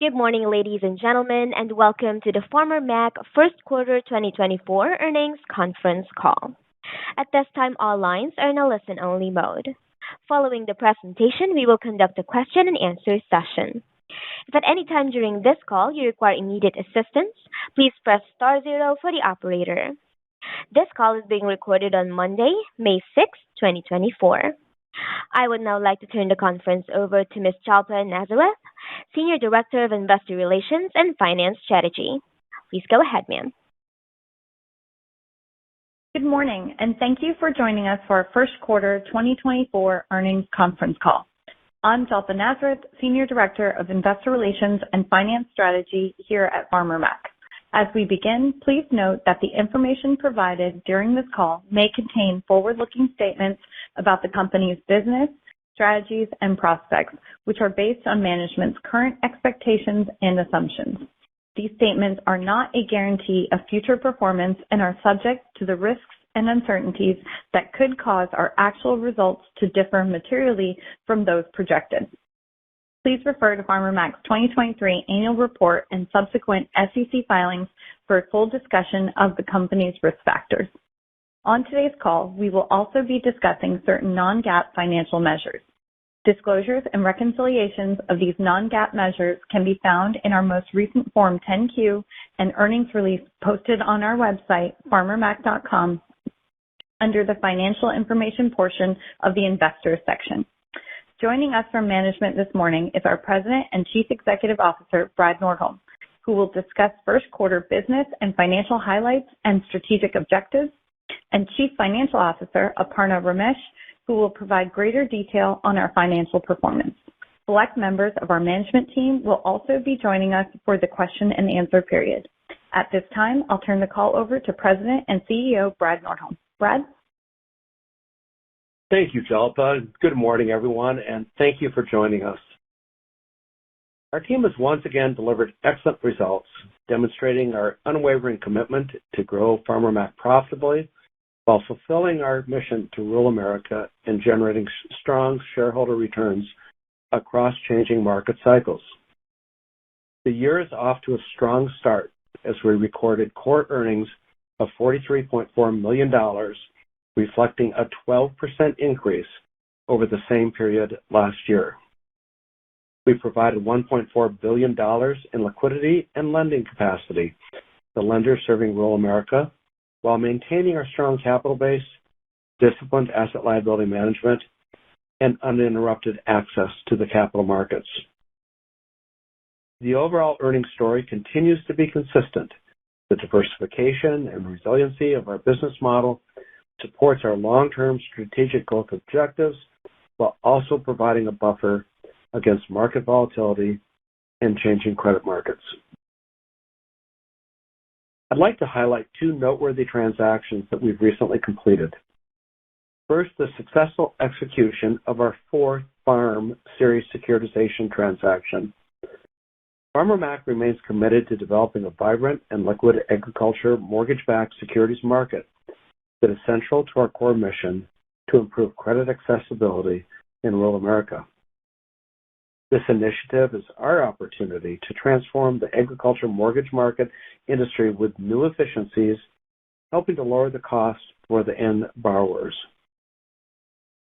Good morning, ladies and gentlemen, and welcome to the FarmerMac First Quarter 2024 Earnings Conference Call. At this time, all lines are in a listen-only mode. Following the presentation, we will conduct a question-and-answer session. If at any time during this call you require immediate assistance, please press star zero for the operator. This call is being recorded on Monday, May 6, 2024. I would now like to turn the conference over to Ms. Jalpa Nazareth, Senior Director of Investor Relations and Finance Strategy. Please go ahead, ma'am. Good morning, and thank you for joining us for our First Quarter 2024 Earnings Conference Call. I'm Jalpa Nazareth, Senior Director of Investor Relations and Finance Strategy here at FarmerMac. As we begin, please note that the information provided during this call may contain forward-looking statements about the company's business, strategies, and prospects, which are based on management's current expectations and assumptions. These statements are not a guarantee of future performance and are subject to the risks and uncertainties that could cause our actual results to differ materially from those projected. Please refer to FarmerMac's 2023 annual report and subsequent SEC filings for a full discussion of the company's risk factors. On today's call, we will also be discussing certain non-GAAP financial measures. Disclosures and reconciliations of these non-GAAP measures can be found in our most recent Form 10-Q and earnings release posted on our website, farmermac.com, under the Financial Information portion of the Investors section. Joining us from management this morning is our President and Chief Executive Officer, Brad Nordholm, who will discuss first quarter business and financial highlights and strategic objectives, and Chief Financial Officer, Aparna Ramesh, who will provide greater detail on our financial performance. Select members of our management team will also be joining us for the question and answer period. At this time, I'll turn the call over to President and CEO, Brad Nordholm. Brad? Thank you, Jalpa. Good morning, everyone, and thank you for joining us. Our team has once again delivered excellent results, demonstrating our unwavering commitment to grow FarmerMac profitably while fulfilling our mission to rule America and generating strong shareholder returns across changing market cycles. The year is off to a strong start as we recorded core earnings of $43.4 million, reflecting a 12% increase over the same period last year. We provided $1.4 billion in liquidity and lending capacity to lenders serving rural America while maintaining our strong capital base, disciplined asset liability management, and uninterrupted access to the capital markets. The overall earnings story continues to be consistent. The diversification and resiliency of our business model supports our long-term strategic growth objectives while also providing a buffer against market volatility and changing credit markets. I'd like to highlight two noteworthy transactions that we've recently completed. First, the successful execution of our fourth Farm Series securitization transaction. FarmerMac remains committed to developing a vibrant and liquid agriculture mortgage-backed securities market that is central to our core mission to improve credit accessibility in rural America. This initiative is our opportunity to transform the agriculture mortgage market industry with new efficiencies, helping to lower the cost for the end borrowers.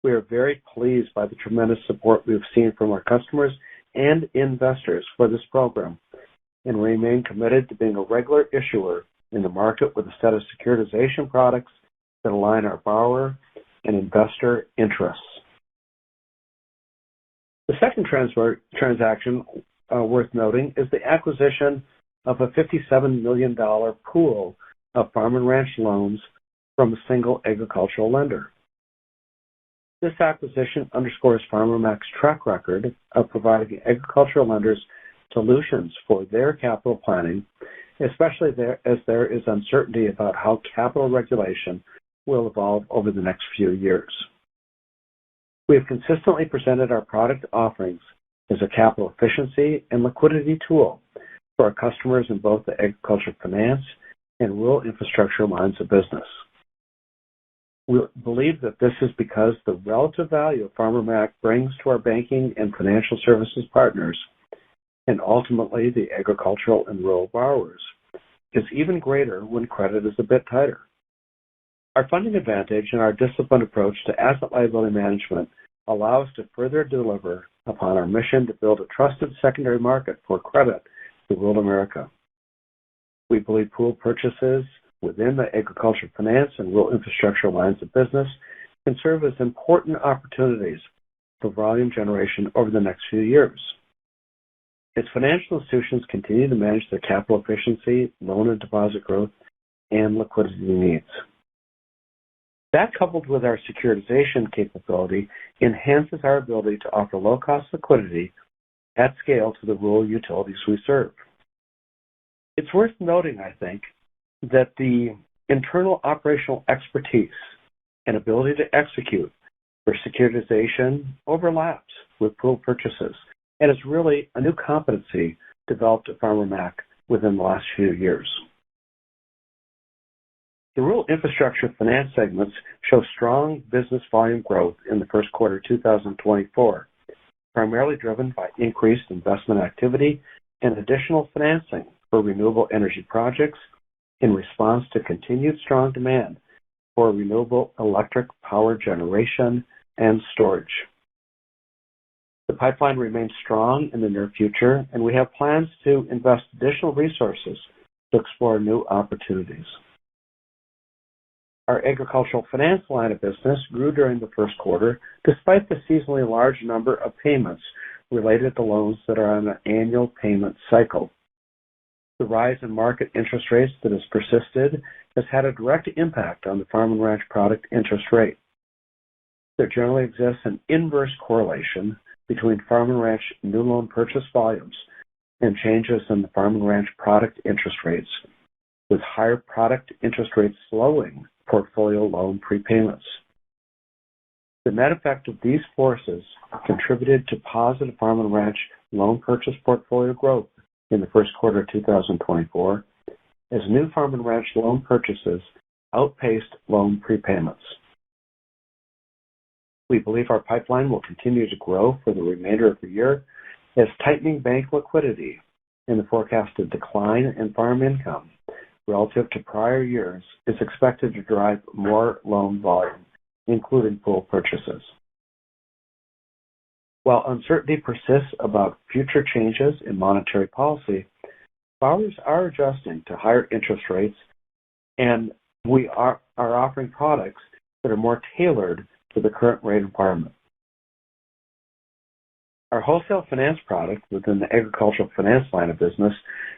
We are very pleased by the tremendous support we've seen from our customers and investors for this program, and remain committed to being a regular issuer in the market with a set of securitization products that align our borrower and investor interests. The second transaction worth noting is the acquisition of a $57 million pool of farm and ranch loans from a single agricultural lender. This acquisition underscores FarmerMac's track record of providing agricultural lenders solutions for their capital planning, especially as there is uncertainty about how capital regulation will evolve over the next few years. We have consistently presented our product offerings as a capital efficiency and liquidity tool for our customers in both the agriculture finance and rural infrastructure lines of business. We believe that this is because the relative value FarmerMac brings to our banking and financial services partners and ultimately the agricultural and rural borrowers, is even greater when credit is a bit tighter. Our funding advantage and our disciplined approach to asset liability management allow us to further deliver upon our mission to build a trusted secondary market for credit to rural America. We believe pool purchases within the agriculture finance and rural infrastructure lines of business can serve as important opportunities for volume generation over the next few years. As financial institutions continue to manage their capital efficiency, loan and deposit growth, and liquidity needs. That, coupled with our securitization capability, enhances our ability to offer low-cost liquidity at scale to the rural utilities we serve. It's worth noting, I think, that the internal operational expertise and ability to execute for securitization overlaps with pool purchases and is really a new competency developed at FarmerMac within the last few years. The rural infrastructure finance segments show strong business volume growth in the first quarter 2024, primarily driven by increased investment activity and additional financing for renewable energy projects in response to continued strong demand for renewable electric power generation and storage. The pipeline remains strong in the near future, and we have plans to invest additional resources to explore new opportunities. Our agricultural finance line of business grew during the first quarter despite the seasonally large number of payments related to loans that are on an annual payment cycle. The rise in market interest rates that has persisted has had a direct impact on the farm and ranch product interest rate. There generally exists an inverse correlation between farm and ranch new loan purchase volumes and changes in the farm and ranch product interest rates, with higher product interest rates slowing portfolio loan prepayments. The net effect of these forces contributed to positive farm and ranch loan purchase portfolio growth in the first quarter of 2024, as new farm and ranch loan purchases outpaced loan prepayments. We believe our pipeline will continue to grow for the remainder of the year as tightening bank liquidity and the forecasted decline in farm income relative to prior years is expected to drive more loan volume, including pool purchases. While uncertainty persists about future changes in monetary policy, borrowers are adjusting to higher interest rates, and we are offering products that are more tailored to the current rate environment. Our wholesale finance product within the agricultural finance line of business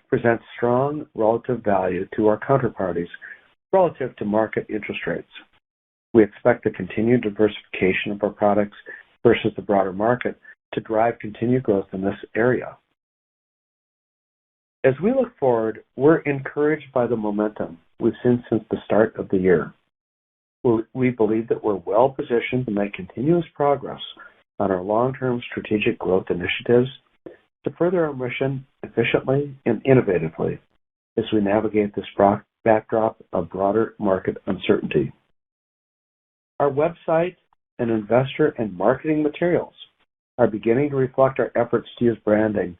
presents strong relative value to our counterparties relative to market interest rates. We expect the continued diversification of our products versus the broader market to drive continued growth in this area. As we look forward, we're encouraged by the momentum we've seen since the start of the year. We believe that we're well positioned to make continuous progress on our long-term strategic growth initiatives to further our mission efficiently and innovatively as we navigate this backdrop of broader market uncertainty. Our website and investor and marketing materials are beginning to reflect our efforts to use branding,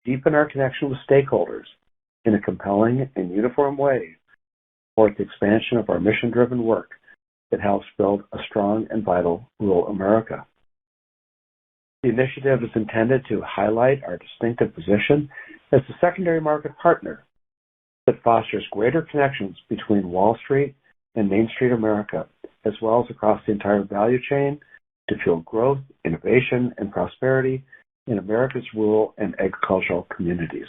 deepen our connection with stakeholders in a compelling and uniform way, support the expansion of our mission-driven work that helps build a strong and vital rural America. The initiative is intended to highlight our distinctive position as a secondary market partner that fosters greater connections between Wall Street and Main Street America, as well as across the entire value chain to fuel growth, innovation, and prosperity in America's rural and agricultural communities.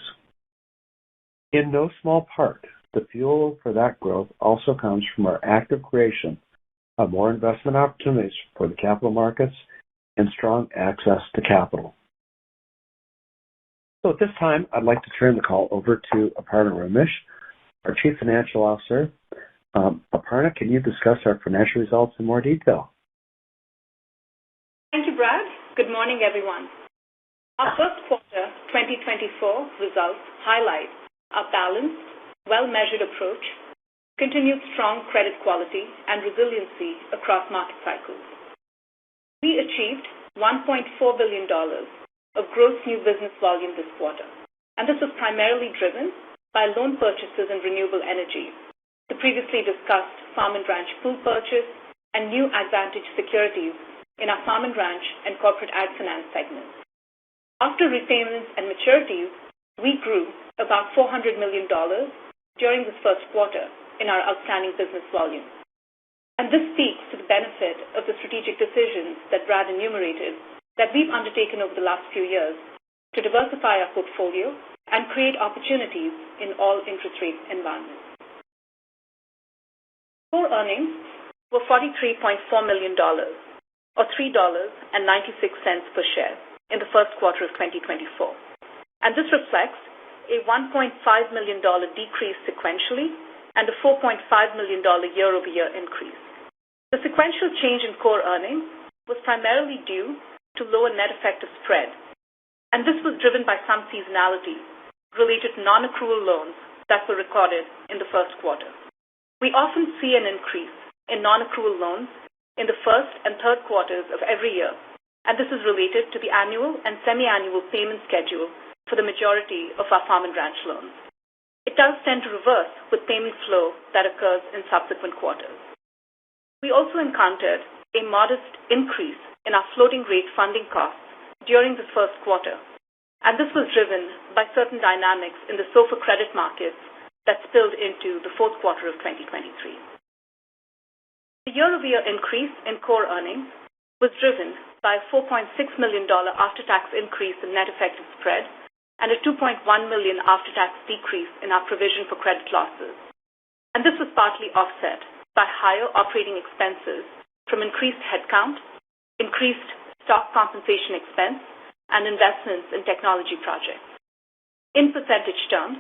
In no small part, the fuel for that growth also comes from our active creation of more investment opportunities for the capital markets and strong access to capital. So at this time, I'd like to turn the call over to Aparna Ramesh, our Chief Financial Officer. Aparna, can you discuss our financial results in more detail? Thank you, Brad. Good morning, everyone. Our first quarter 2024 results highlight our balanced, well-measured approach, continued strong credit quality, and resiliency across market cycles. We achieved $1.4 billion of gross new business volume this quarter, and this was primarily driven by loan purchases in renewable energy, the previously discussed farm and ranch pool purchase, and new AgVantage securities in our farm and ranch and corporate AgFinance segments. After repayments and maturities, we grew about $400 million during this first quarter in our outstanding business volume. And this speaks to the benefit of the strategic decisions that Brad enumerated that we've undertaken over the last few years to diversify our portfolio and create opportunities in all interest rate environments. Core earnings were $43.4 million, or $3.96 per share in the first quarter of 2024. And this reflects a $1.5 million decrease sequentially and a $4.5 million year-over-year increase. The sequential change in core earnings was primarily due to lower net effective spread, and this was driven by some seasonality related to non-accrual loans that were recorded in the first quarter. We often see an increase in non-accrual loans in the first and third quarters of every year, and this is related to the annual and semi-annual payment schedule for the majority of our farm and ranch loans. It does tend to reverse with payment flow that occurs in subsequent quarters. We also encountered a modest increase in our floating rate funding costs during the first quarter, and this was driven by certain dynamics in the SOFR credit markets that spilled into the fourth quarter of 2023. The year-over-year increase in core earnings was driven by a $4.6 million after-tax increase in net effective spread and a $2.1 million after-tax decrease in our provision for credit losses. And this was partly offset by higher operating expenses from increased headcount, increased stock compensation expense, and investments in technology projects. In percentage terms,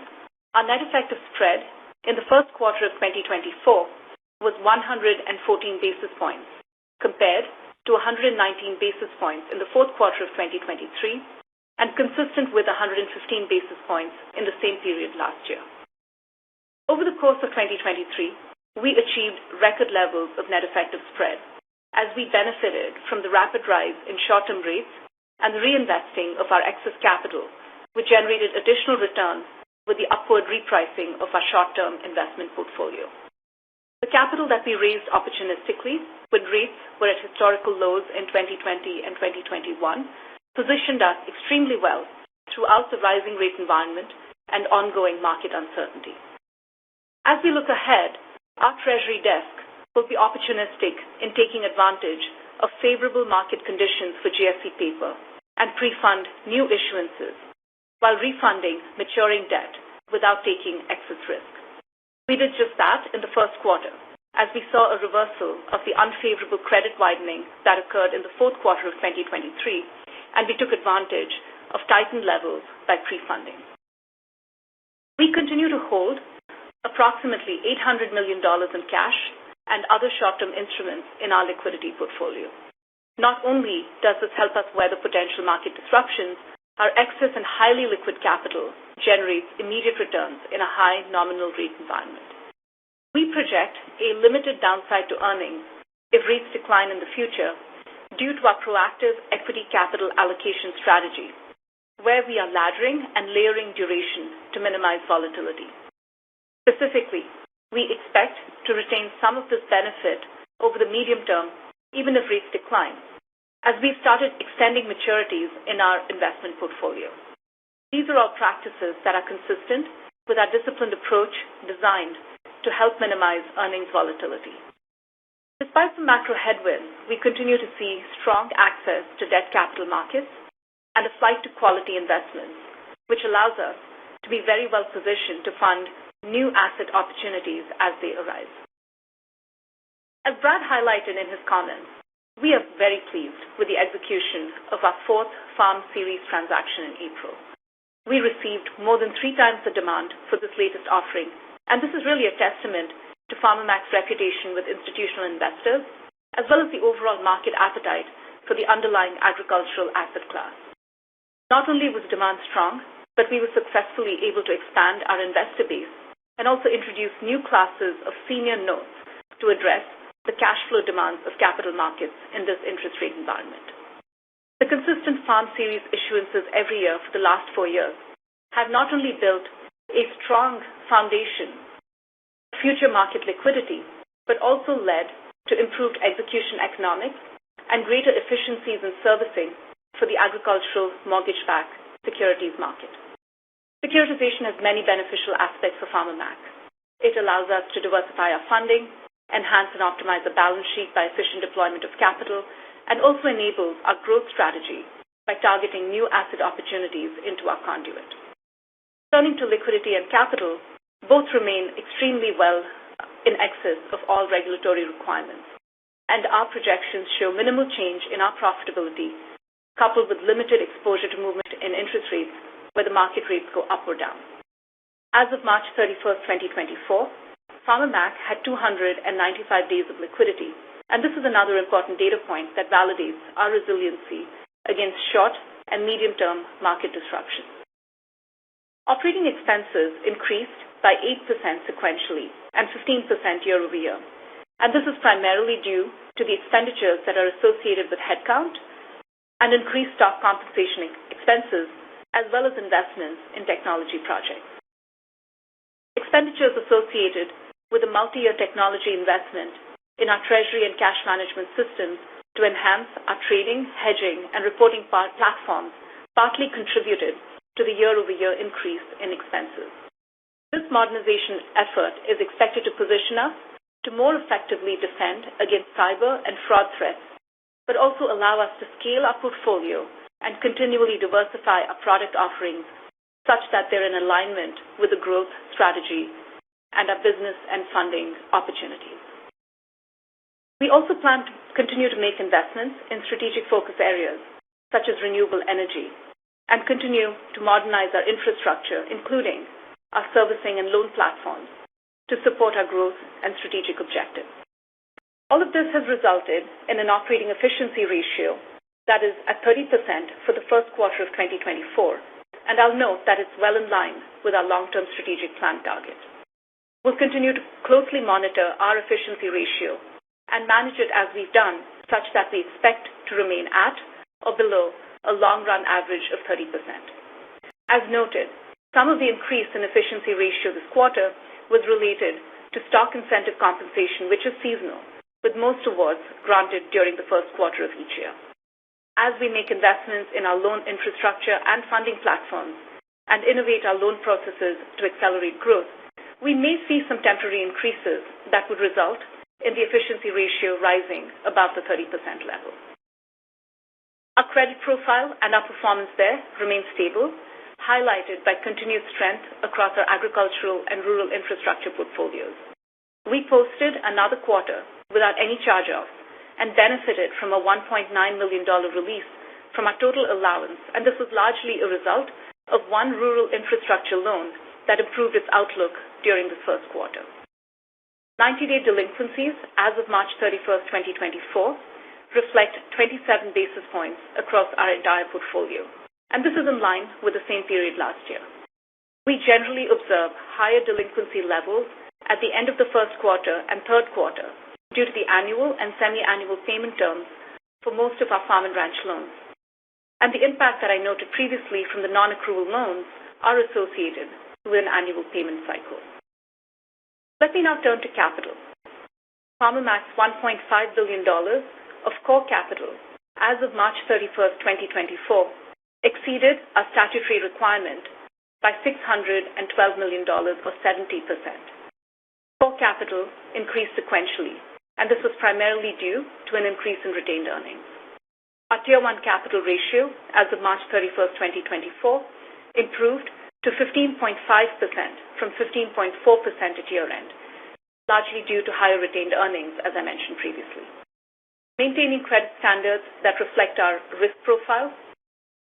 our net effective spread in the first quarter of 2024 was 114 basis points, compared to 119 basis points in the fourth quarter of 2023, and consistent with 115 basis points in the same period last year. Over the course of 2023, we achieved record levels of net effective spread as we benefited from the rapid rise in short-term rates and the reinvesting of our excess capital, which generated additional returns with the upward repricing of our short-term investment portfolio. The capital that we raised opportunistically when rates were at historical lows in 2020 and 2021 positioned us extremely well throughout the rising rate environment and ongoing market uncertainty. As we look ahead, our Treasury desk will be opportunistic in taking advantage of favorable market conditions for GSE paper and pre-fund new issuances while refunding maturing debt without taking excess risk. We did just that in the first quarter, as we saw a reversal of the unfavorable credit widening that occurred in the fourth quarter of 2023, and we took advantage of tightened levels by pre-funding. We continue to hold approximately $800 million in cash and other short-term instruments in our liquidity portfolio. Not only does this help us weather potential market disruptions, our excess and highly liquid capital generates immediate returns in a high nominal rate environment. We project a limited downside to earnings if rates decline in the future due to our proactive equity capital allocation strategy, where we are laddering and layering duration to minimize volatility. Specifically, we expect to retain some of this benefit over the medium term, even if rates decline, as we've started extending maturities in our investment portfolio. These are all practices that are consistent with our disciplined approach designed to help minimize earnings volatility. Despite the macro headwinds, we continue to see strong access to debt capital markets and a flight to quality investments, which allows us to be very well positioned to fund new asset opportunities as they arise. As Brad highlighted in his comments, we are very pleased with the execution of our fourth Farm Series transaction in April. We received more than 3 times the demand for this latest offering, and this is really a testament to FarmerMac's reputation with institutional investors, as well as the overall market appetite for the underlying agricultural asset class. Not only was demand strong, but we were successfully able to expand our investor base and also introduce new classes of senior notes to address the cash flow demands of capital markets in this interest rate environment. The consistent Farm Series issuances every year for the last 4 years have not only built a strong foundation for future market liquidity, but also led to improved execution economics and greater efficiencies in servicing for the agricultural mortgage-backed securities market. Securitization has many beneficial aspects for FarmerMac. It allows us to diversify our funding, enhance and optimize the balance sheet by efficient deployment of capital, and also enables our growth strategy by targeting new asset opportunities into our conduit. Turning to liquidity and capital, both remain extremely well in excess of all regulatory requirements, and our projections show minimal change in our profitability, coupled with limited exposure to movement in interest rates where the market rates go up or down. As of March 31st, 2024, FarmerMac had 295 days of liquidity, and this is another important data point that validates our resiliency against short and medium-term market disruptions. Operating expenses increased by 8% sequentially and 15% year over year, and this is primarily due to the expenditures that are associated with headcount and increased stock compensation expenses, as well as investments in technology projects. Expenditures associated with a multi-year technology investment in our treasury and cash management systems to enhance our trading, hedging, and reporting platforms partly contributed to the year-over-year increase in expenses. This modernization effort is expected to position us to more effectively defend against cyber and fraud threats, but also allow us to scale our portfolio and continually diversify our product offerings such that they're in alignment with the growth strategy and our business and funding opportunities. We also plan to continue to make investments in strategic focus areas such as renewable energy and continue to modernize our infrastructure, including our servicing and loan platforms, to support our growth and strategic objectives. All of this has resulted in an operating efficiency ratio that is at 30% for the first quarter of 2024, and I'll note that it's well in line with our long-term strategic plan target. We'll continue to closely monitor our efficiency ratio and manage it as we've done, such that we expect to remain at or below a long-run average of 30%. As noted, some of the increase in efficiency ratio this quarter was related to stock incentive compensation, which is seasonal, with most awards granted during the first quarter of each year. As we make investments in our loan infrastructure and funding platforms and innovate our loan processes to accelerate growth, we may see some temporary increases that would result in the efficiency ratio rising above the 30% level. Our credit profile and our performance there remain stable, highlighted by continued strength across our agricultural and rural infrastructure portfolios. We posted another quarter without any charge-offs and benefited from a $1.9 million release from our total allowance, and this was largely a result of one rural infrastructure loan that improved its outlook during the first quarter. 90-day delinquencies as of March 31st, 2024, reflect 27 basis points across our entire portfolio, and this is in line with the same period last year. We generally observe higher delinquency levels at the end of the first quarter and third quarter due to the annual and semi-annual payment terms for most of our farm and ranch loans, and the impact that I noted previously from the non-accrual loans are associated with an annual payment cycle. Let me now turn to capital. FarmerMac's $1.5 billion of core capital as of March 31st, 2024, exceeded our statutory requirement by $612 million or 70%. Core capital increased sequentially, and this was primarily due to an increase in retained earnings. Our Tier 1 capital ratio as of March 31st, 2024, improved to 15.5% from 15.4% at year-end, largely due to higher retained earnings, as I mentioned previously. Maintaining credit standards that reflect our risk profile,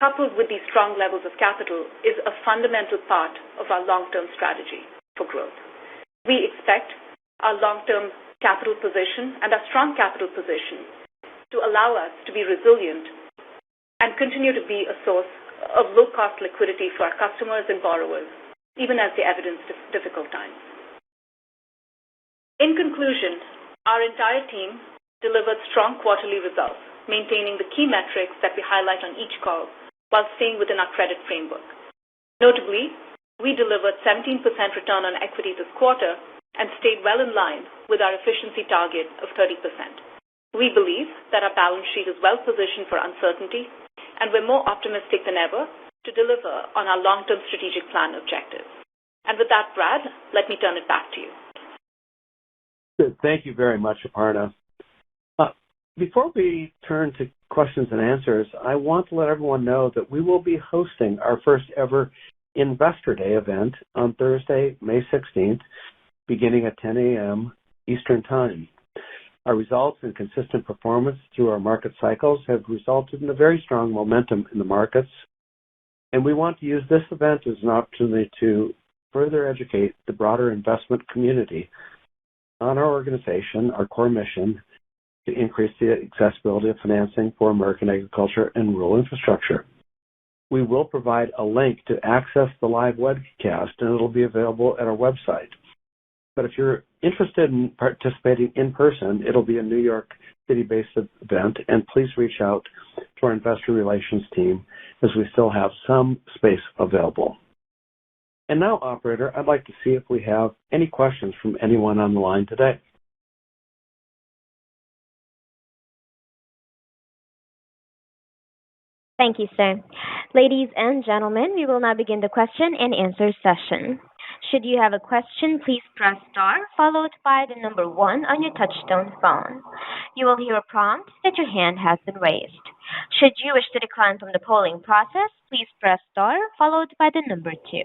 coupled with these strong levels of capital, is a fundamental part of our long-term strategy for growth. We expect our long-term capital position and our strong capital position to allow us to be resilient and continue to be a source of low-cost liquidity for our customers and borrowers, even as they evidence difficult times. In conclusion, our entire team delivered strong quarterly results, maintaining the key metrics that we highlight on each call while staying within our credit framework. Notably, we delivered 17% return on equity this quarter and stayed well in line with our efficiency target of 30%. We believe that our balance sheet is well positioned for uncertainty, and we're more optimistic than ever to deliver on our long-term strategic plan objectives. And with that, Brad, let me turn it back to you. Good. Thank you very much, Aparna. Before we turn to questions and answers, I want to let everyone know that we will be hosting our first ever Investor Day event on Thursday, May 16th, beginning at 10 a.m. Eastern Time. Our results and consistent performance through our market cycles have resulted in a very strong momentum in the markets, and we want to use this event as an opportunity to further educate the broader investment community on our organization, our core mission, to increase the accessibility of financing for American agriculture and rural infrastructure. We will provide a link to access the live webcast, and it'll be available at our website. But if you're interested in participating in person, it'll be a New York City-based event, and please reach out to our investor relations team as we still have some space available. And now, operator, I'd like to see if we have any questions from anyone on the line today. Thank you, sir. Ladies and gentlemen, we will now begin the question and answer session. Should you have a question, please press star followed by the number 1 on your touchtone phone. You will hear a prompt that your hand has been raised. Should you wish to decline from the polling process, please press star followed by the number 2.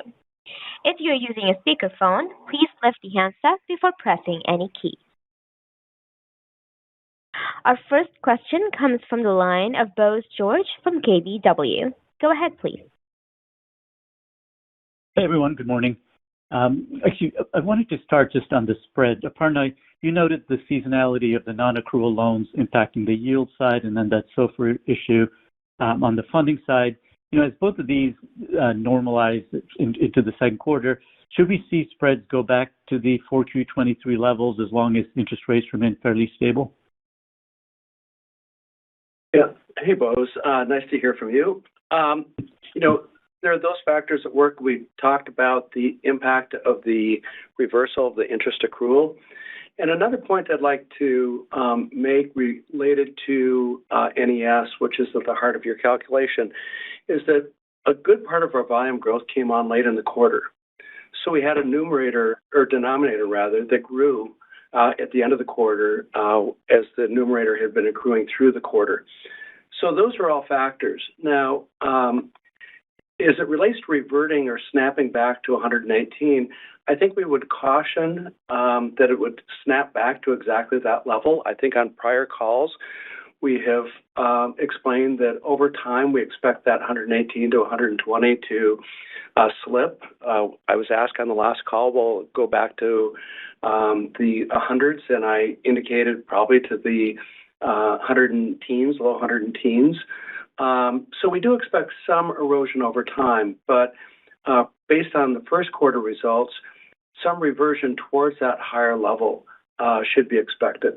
If you are using a speakerphone, please lift the handset before pressing any key. Our first question comes from the line of Bose George from KBW. Go ahead, please. Hey, everyone. Good morning. Actually, I wanted to start just on the spread. Aparna, you noted the seasonality of the non-accrual loans impacting the yield side and then that SOFR issue on the funding side. You know, as both of these normalize into the second quarter, should we see spreads go back to the 4Q23 levels as long as interest rates remain fairly stable? Yeah. Hey, Bose. Nice to hear from you. There are those factors at work. We talked about the impact of the reversal of the interest accrual. And another point I'd like to make related to NES, which is at the heart of your calculation, is that a good part of our volume growth came on late in the quarter. So we had a denominator that grew at the end of the quarter as the numerator had been accruing through the quarter. So those are all factors. Now, as it relates to reverting or snapping back to 118, I think we would caution that it would snap back to exactly that level. I think on prior calls, we have explained that over time we expect that 118 to 120 to slip. I was asked on the last call, we'll go back to the hundreds, and I indicated probably to the low 100 teens. So we do expect some erosion over time, but based on the first quarter results, some reversion towards that higher level should be expected.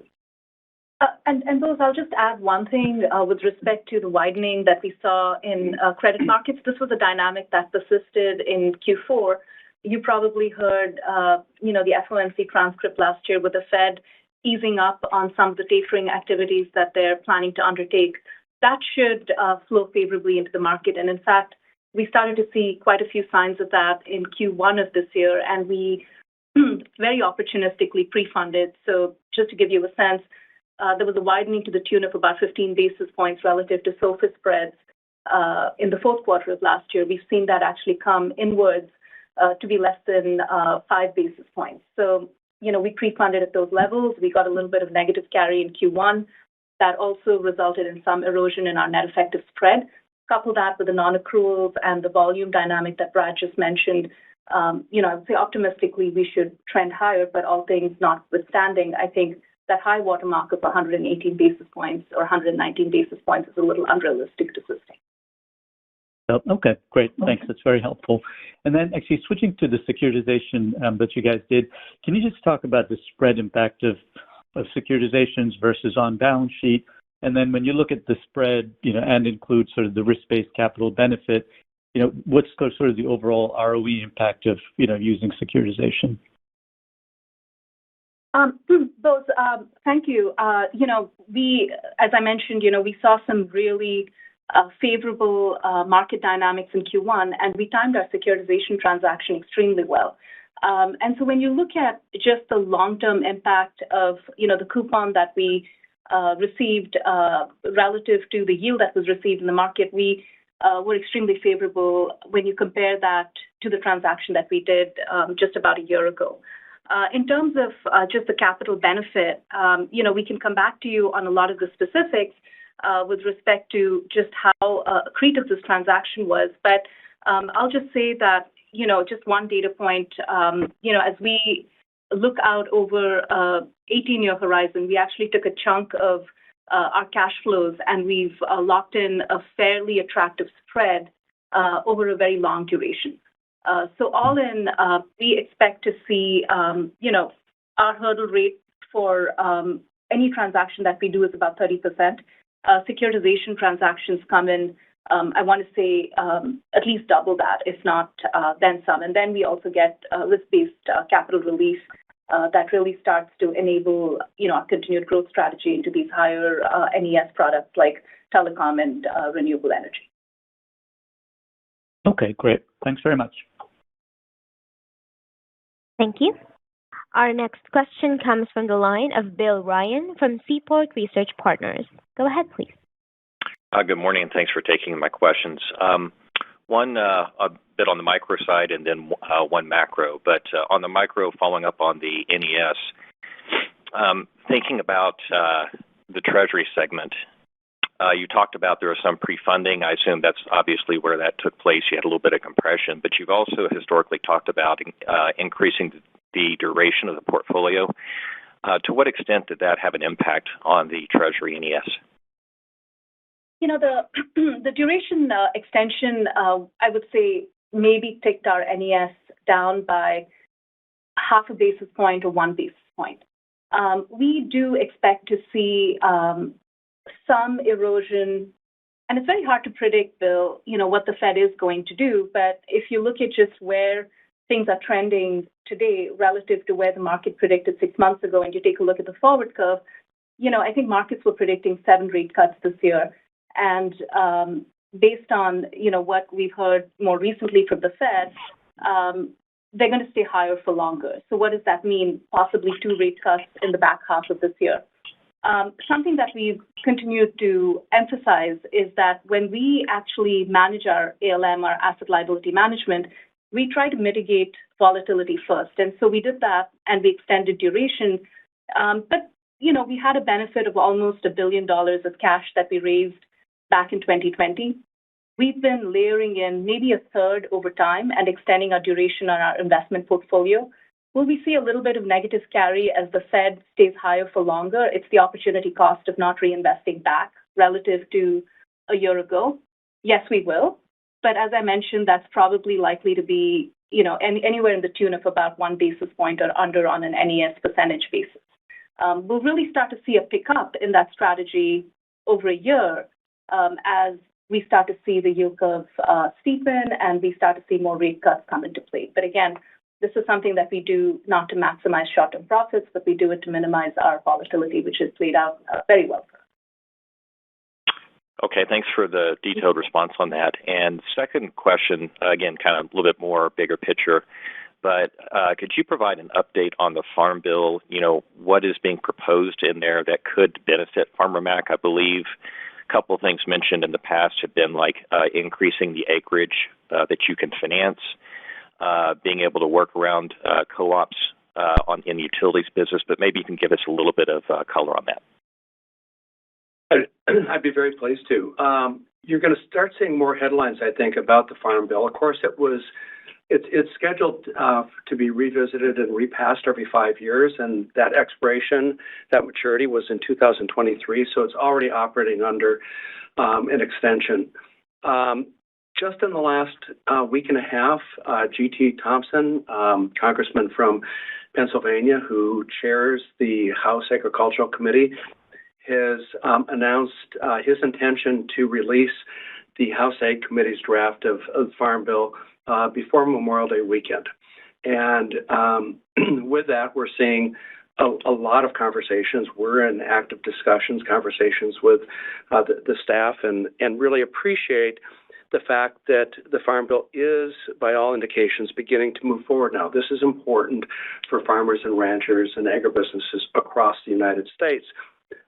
And those, I'll just add one thing with respect to the widening that we saw in credit markets. This was a dynamic that persisted in Q4. You probably heard, the FOMC transcript last year with the Fed easing up on some of the tapering activities that they're planning to undertake. That should flow favorably into the market. And in fact, we started to see quite a few signs of that in Q1 of this year, and we very opportunistically pre-funded. So just to give you a sense, there was a widening to the tune of about 15 basis points relative to SOFR spreads in the fourth quarter of last year. We've seen that actually come inwards to be less than 5 basis points. So, we pre-funded at those levels. We got a little bit of negative carry in Q1. That also resulted in some erosion in our net effective spread. Couple that with the non-accruals and the volume dynamic that Brad just mentioned. I would say optimistically we should trend higher, but all things notwithstanding, I think that high watermark of 118 basis points or 119 basis points is a little unrealistic to sustain. Okay, great. Thanks. That's very helpful. And then actually switching to the securitization that you guys did, can you just talk about the spread impact of securitizations versus on balance sheet? And then when you look at the spread, and include sort of the risk-based capital benefit, what's sort of the overall ROE impact of, using securitization? Bose, thank you. We, as I mentioned, we saw some really favorable market dynamics in Q1, and we timed our securitization transaction extremely well. And so when you look at just the long-term impact of, the coupon that we received relative to the yield that was received in the market, we were extremely favorable when you compare that to the transaction that we did just about a year ago. In terms of just the capital benefit, we can come back to you on a lot of the specifics with respect to just how accretive this transaction was. But I'll just say that, just one data point, as we look out over 18-year horizon, we actually took a chunk of our cash flows and we've locked in a fairly attractive spread over a very long duration. So all in, we expect to see, our hurdle rate for any transaction that we do is about 30%. Securitization transactions come in, I want to say, at least double that, if not then some. And then we also get risk-based capital relief that really starts to enable, our continued growth strategy into these higher NES products like telecom and renewable energy. Okay, great. Thanks very much. Thank you. Our next question comes from the line of Bill Ryan from Seaport Research Partners. Go ahead, please. Good morning, and thanks for taking my questions. One a bit on the micro side and then one macro. But on the micro, following up on the NES, thinking about the Treasury segment, you talked about there was some pre-funding. I assume that's obviously where that took place. You had a little bit of compression, but you've also historically talked about increasing the duration of the portfolio. To what extent did that have an impact on the Treasury NES? The duration extension, I would say, maybe ticked our NES down by half a basis point or 1 basis point. We do expect to see some erosion, and it's very hard to predict, Bill, what the Fed is going to do. But if you look at just where things are trending today relative to where the market predicted 6 months ago, and you take a look at the forward curve, I think markets were predicting 7 rate cuts this year. And based on, what we've heard more recently from the Fed, they're going to stay higher for longer. So what does that mean? Possibly 2 rate cuts in the back half of this year. Something that we've continued to emphasize is that when we actually manage our ALM, our asset liability management, we try to mitigate volatility first. And so we did that and we extended duration. But, we had a benefit of almost $1 billion of cash that we raised back in 2020. We've been layering in maybe a third over time and extending our duration on our investment portfolio. Will we see a little bit of negative carry as the Fed stays higher for longer? It's the opportunity cost of not reinvesting back relative to a year ago. Yes, we will. But as I mentioned, that's probably likely to be, anywhere in the tune of about 1 basis point or under on an NES percentage basis. We'll really start to see a pickup in that strategy over a year as we start to see the yield curve steepen and we start to see more rate cuts come into play. But again, this is something that we do not to maximize short-term profits, but we do it to minimize our volatility, which has played out very well for us. Okay, thanks for the detailed response on that. And second question, again, kind of a little bit more bigger picture, but could you provide an update on the Farm Bill? What is being proposed in there that could benefit FarmerMac? I believe a couple of things mentioned in the past have been like increasing the acreage that you can finance, being able to work around co-ops in the utilities business, but maybe you can give us a little bit of color on that. I'd be very pleased to. You're going to start seeing more headlines, I think, about the Farm Bill. Of course, it's scheduled to be revisited and repassed every 5 years, and that expiration, that maturity was in 2023, so it's already operating under an extension. Just in the last week and a half, G.T. Thompson, congressman from Pennsylvania who chairs the House Agricultural Committee, has announced his intention to release the House Ag Committee's draft of the Farm Bill before Memorial Day weekend. And with that, we're seeing a lot of conversations. We're in active conversations with the staff, and really appreciate the fact that the Farm Bill is, by all indications, beginning to move forward now. This is important for farmers and ranchers and agribusinesses across the United States,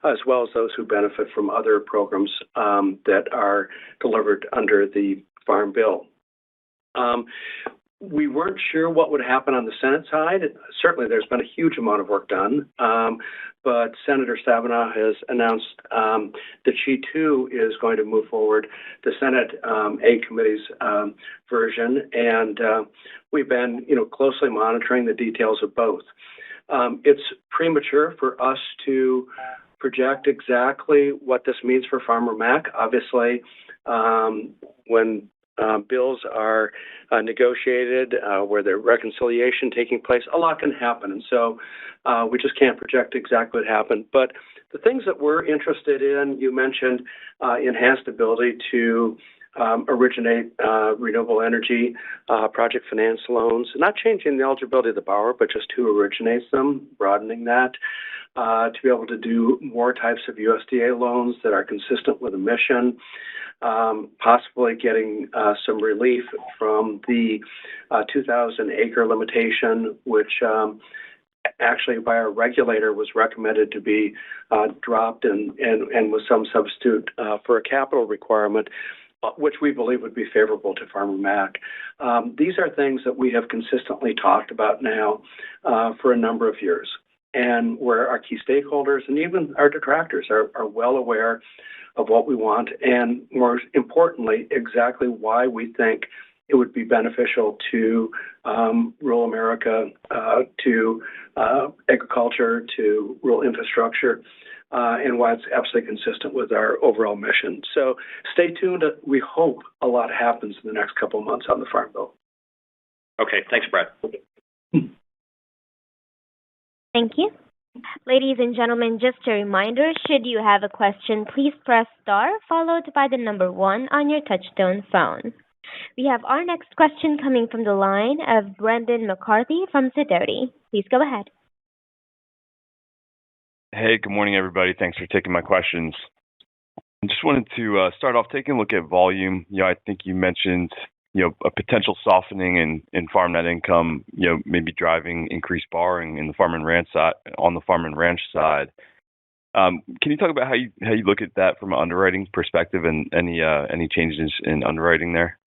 as well as those who benefit from other programs that are delivered under the Farm Bill. We weren't sure what would happen on the Senate side. Certainly, there's been a huge amount of work done, but Senator Stabenow has announced that she too is going to move forward the Senate Ag Committee's version, and we've been, closely monitoring the details of both. It's premature for us to project exactly what this means for FarmerMac. Obviously, when bills are negotiated, where there's reconciliation taking place, a lot can happen. And so we just can't project exactly what happened. But the things that we're interested in, you mentioned enhanced ability to originate renewable energy project finance loans, not changing the eligibility of the borrower, but just who originates them, broadening that, to be able to do more types of USDA loans that are consistent with the mission, possibly getting some relief from the 2,000 acre limitation, which actually by our regulator was recommended to be dropped and with some substitute for a capital requirement, which we believe would be favorable to FarmerMac. These are things that we have consistently talked about now for a number of years, and where our key stakeholders and even our detractors are well aware of what we want, and more importantly, exactly why we think it would be beneficial to rural America, to agriculture, to rural infrastructure, and why it's absolutely consistent with our overall mission. So stay tuned. We hope a lot happens in the next couple of months on the Farm Bill. Okay, thanks, Brad. Thank you. Ladies and gentlemen, just a reminder, should you have a question, please press star followed by the number 1 on your touchtone phone. We have our next question coming from the line of Brendan McCarthy from Sidoti. Please go ahead. Hey, good morning, everybody. Thanks for taking my questions. I just wanted to start off taking a look at volume. I think you mentioned, a potential softening in farm net income, maybe driving increased borrowing in the farm and ranch side, on the farm and ranch side. Can you talk about how you look at that from an underwriting perspective and any changes in underwriting there?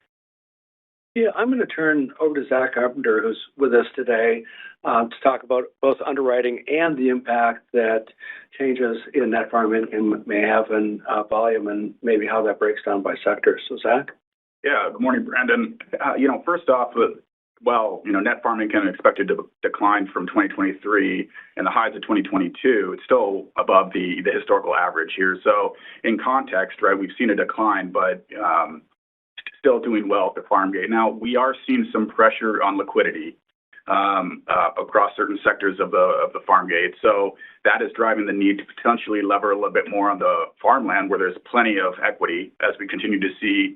Yeah, I'm going to turn over to Zach Carpenter, who's with us today, to talk about both underwriting and the impact that changes in net farm income may have in volume, and maybe how that breaks down by sector. So, Zach? Yeah, good morning, Brandon. First off, net farm income expected to decline from 2023 and the highs of 2022. It's still above the historical average here. So in context, right, we've seen a decline, but still doing well at the farm gate. Now, we are seeing some pressure on liquidity across certain sectors of the farm gate. So that is driving the need to potentially lever a little bit more on the farmland where there's plenty of equity as we continue to see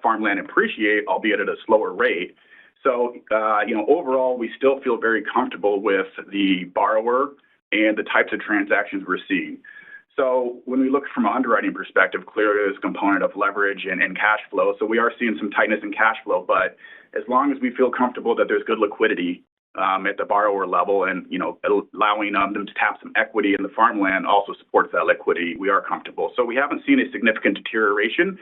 farmland appreciate, albeit at a slower rate. So, overall, we still feel very comfortable with the borrower and the types of transactions we're seeing. So when we look from an underwriting perspective, clearly there's a component of leverage and cash flow. So we are seeing some tightness in cash flow, but as long as we feel comfortable that there's good liquidity at the borrower level and, allowing them to tap some equity in the farmland also supports that liquidity, we are comfortable. So we haven't seen a significant deterioration.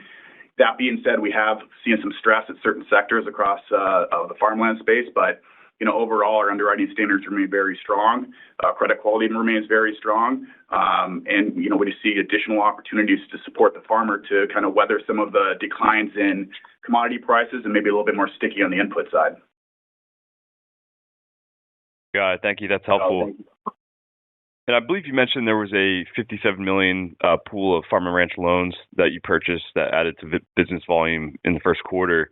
That being said, we have seen some stress at certain sectors across the farmland space, but overall, our underwriting standards remain very strong. Credit quality remains very strong, and we see additional opportunities to support the farmer to kind of weather some of the declines in commodity prices and maybe a little bit more sticky on the input side. Got it. Thank you. That's helpful. And I believe you mentioned there was a $57 million pool of farm and ranch loans that you purchased that added to business volume in the first quarter.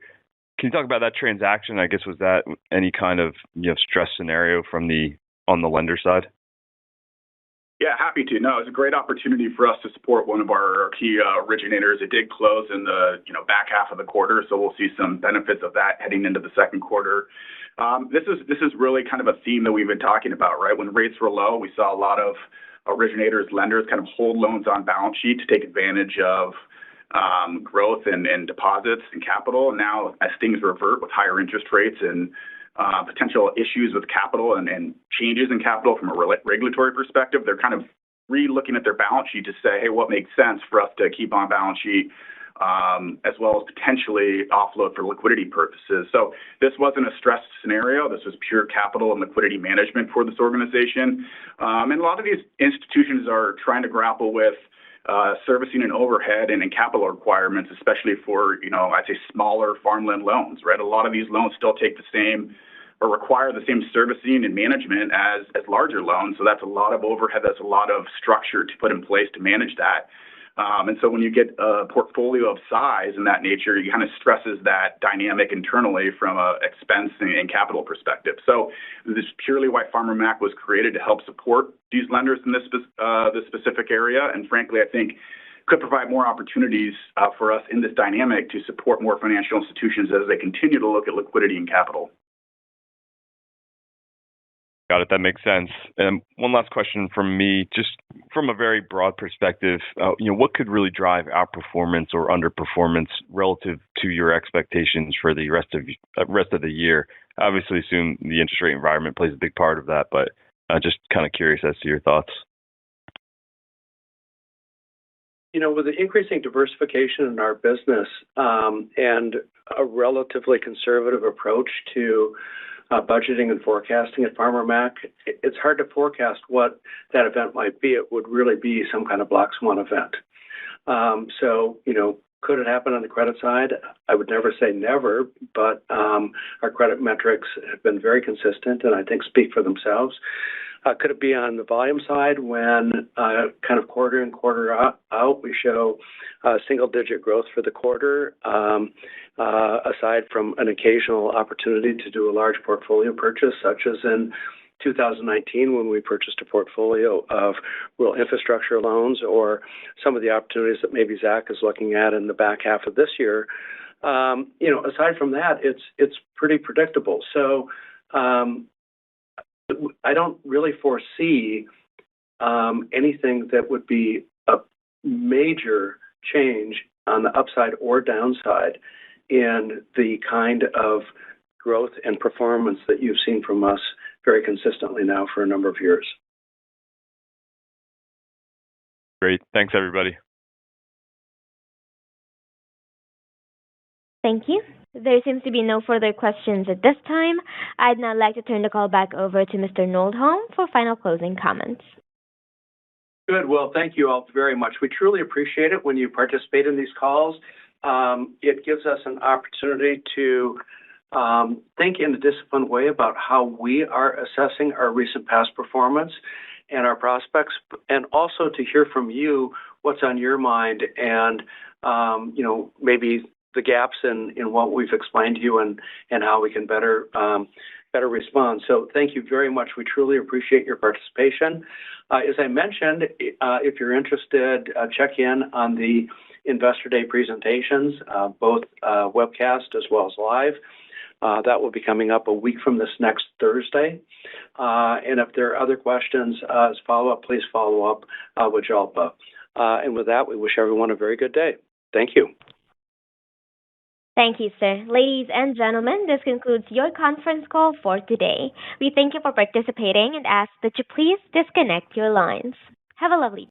Can you talk about that transaction? I guess, was that any kind of stress scenario on the lender side? Yeah, happy to. No, it's a great opportunity for us to support one of our key originators. It did close in the back half of the quarter, so we'll see some benefits of that heading into the second quarter. This is really kind of a theme that we've been talking about, right? When rates were low, we saw a lot of originators, lenders kind of hold loans on balance sheet to take advantage of growth and deposits and capital. And now, as things revert with higher interest rates and potential issues with capital and changes in capital from a regulatory perspective, they're kind of re-looking at their balance sheet to say, hey, what makes sense for us to keep on balance sheet, as well as potentially offload for liquidity purposes. So this wasn't a stressed scenario. This was pure capital and liquidity management for this organization. And a lot of these institutions are trying to grapple with servicing and overhead and capital requirements, especially for, I'd say smaller farmland loans, right? A lot of these loans still take the same or require the same servicing and management as larger loans. So that's a lot of overhead. That's a lot of structure to put in place to manage that. And so when you get a portfolio of size in that nature, it kind of stresses that dynamic internally from a expense and capital perspective. So this is purely why FarmerMac was created, to help support these lenders in this specific area. And frankly, I think could provide more opportunities for us in this dynamic to support more financial institutions as they continue to look at liquidity and capital. Got it. That makes sense. And one last question from me, just from a very broad perspective, what could really drive outperformance or underperformance relative to your expectations for the rest of the year? I obviously assume the interest rate environment plays a big part of that, but just kind of curious as to your thoughts. With the increasing diversification in our business and a relatively conservative approach to budgeting and forecasting at FarmerMac, it's hard to forecast what that event might be. It would really be some kind of black swan event. Could it happen on the credit side? I would never say never, but our credit metrics have been very consistent and I think speak for themselves. Could it be on the volume side when kind of quarter in, quarter out, we show single-digit growth for the quarter, aside from an occasional opportunity to do a large portfolio purchase, such as in 2019 when we purchased a portfolio of rural infrastructure loans, or some of the opportunities that maybe Zach is looking at in the back half of this year. Aside from that, it's pretty predictable. So I don't really foresee anything that would be a major change on the upside or downside in the kind of growth and performance that you've seen from us very consistently now for a number of years. Great. Thanks, everybody. Thank you. There seems to be no further questions at this time. I'd now like to turn the call back over to Mr. Nordholm for final closing comments. Good. Well, thank you all very much. We truly appreciate it when you participate in these calls. It gives us an opportunity to think in a disciplined way about how we are assessing our recent past performance and our prospects, and also to hear from you what's on your mind and, maybe the gaps in what we've explained to you and how we can better respond. So thank you very much. We truly appreciate your participation. As I mentioned, if you're interested, check in on the Investor Day presentations, both webcast as well as live. That will be coming up a week from this next Thursday. And if there are other questions as follow-up, please follow up with Jalpa. And with that, we wish everyone a very good day. Thank you. Thank you, sir. Ladies and gentlemen, this concludes your conference call for today. We thank you for participating and ask that you please disconnect your lines. Have a lovely day.